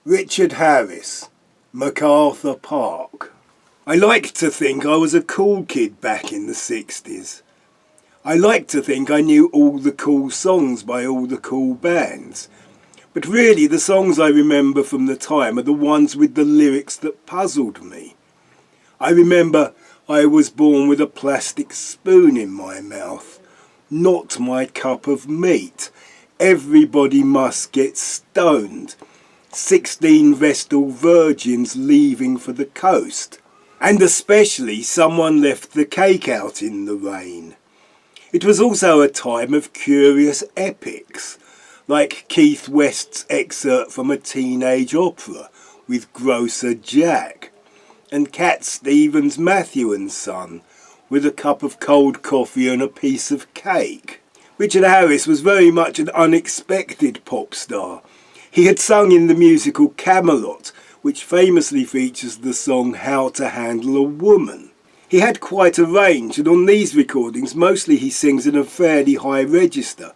Richard Harris, MacArthur Park. I like to think I was a cool kid back in the 60s. I like to think I knew all the cool songs by all the cool bands. But really the songs I remember from the time are the ones with the lyrics that puzzled me. I remember I was born with a plastic spoon in my mouth. Not my cup of meat. Everybody must get stoned. 16 Vestal virgins leaving for the coast. And especially someone left the cake out in the rain. It was also a time of curious epics, like Keith West's excerpt from a teenage opera with Grocer Jack, and Cat Stevens' Matthew and Son with a cup of cold coffee and a piece of cake. Richard Harris was very much an unexpected pop star. He had sung in the musical Camelot, which famously features the song How to Handle a Woman. He had quite a range, and on these recordings mostly he sings in a fairly high register,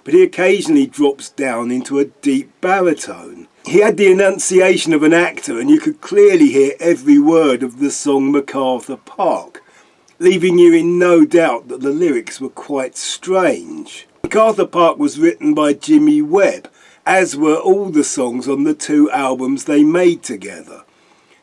but he occasionally drops down into a deep baritone. He had the enunciation of an actor, and you could clearly hear every word of the song MacArthur Park, leaving you in no doubt that the lyrics were quite strange. MacArthur Park was written by Jimmy Webb, as were all the songs on the two albums they made together.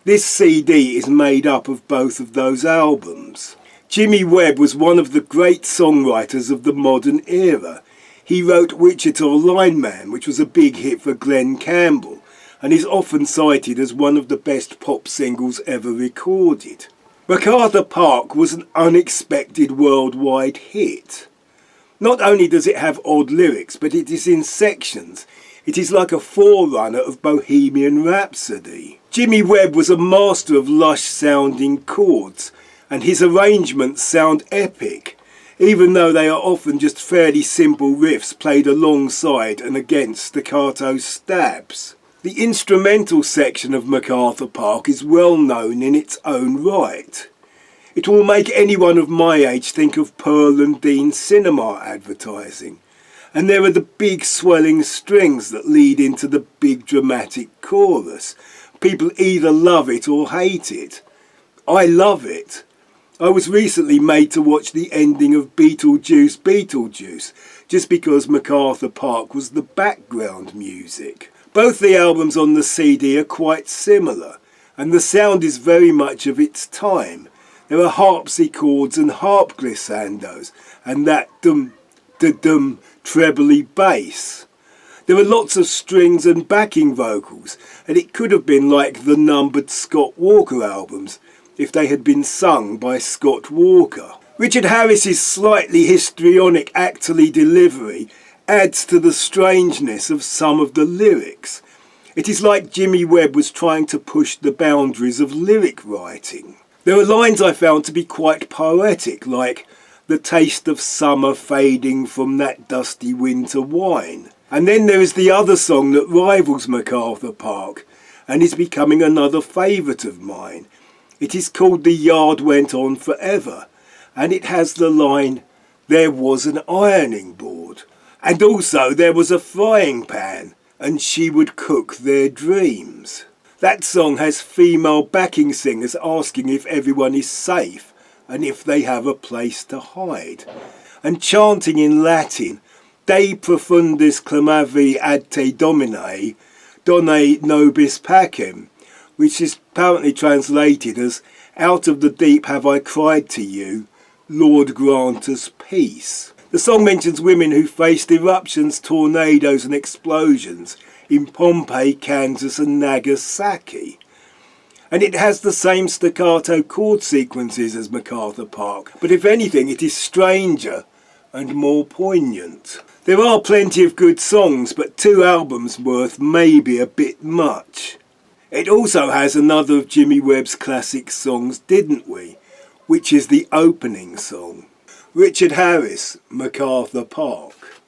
This CD is made up of both of those albums. Jimmy Webb was one of the great songwriters of the modern era. He wrote Wichita Lineman, which was a big hit for Glen Campbell, and is often cited as one of the best pop singles ever recorded. MacArthur Park was an unexpected worldwide hit. Not only does it have odd lyrics, but it is in sections. It is like a forerunner of Bohemian Rhapsody. Jimmy Webb was a master of lush-sounding chords, and his arrangements sound epic, even though they are often just fairly simple riffs played alongside and against staccato stabs. The instrumental section of MacArthur Park is well known in its own right. It will make anyone of my age think of Pearl and Dean cinema advertising. And there are the big swelling strings that lead into the big dramatic chorus. People either love it or hate it. I love it. I was recently made to watch the ending of Beetlejuice, just because MacArthur Park was the background music. Both the albums on the CD are quite similar, and the sound is very much of its time. There are harpsichords and harp glissandos, and that dum-da-dum trebly bass. There are lots of strings and backing vocals, and it could have been like the numbered Scott Walker albums if they had been sung by Scott Walker. Richard Harris's slightly histrionic actorly delivery adds to the strangeness of some of the lyrics. It is like Jimmy Webb was trying to push the boundaries of lyric writing. There are lines I found to be quite poetic, like the taste of summer fading from that dusty winter wine. And then there is the other song that rivals MacArthur Park and is becoming another favourite of mine. It is called The Yard Went On Forever, and it has the line, there was an ironing board, and also there was a frying pan, and she would cook their dreams. That song has female backing singers asking if everyone is safe and if they have a place to hide, and chanting in Latin, De profundis clamavi ad te domine, done nobis pacem, which is apparently translated as, out of the deep have I cried to you, Lord grant us peace. The song mentions women who faced eruptions, tornadoes and explosions in Pompeii, Kansas and Nagasaki. And it has the same staccato chord sequences as MacArthur Park, but if anything it is stranger and more poignant. There are plenty of good songs, but 2 albums worth may be a bit much. It also has another of Jimmy Webb's classic songs, Didn't We?, which is the opening song. Richard Harris, MacArthur Park.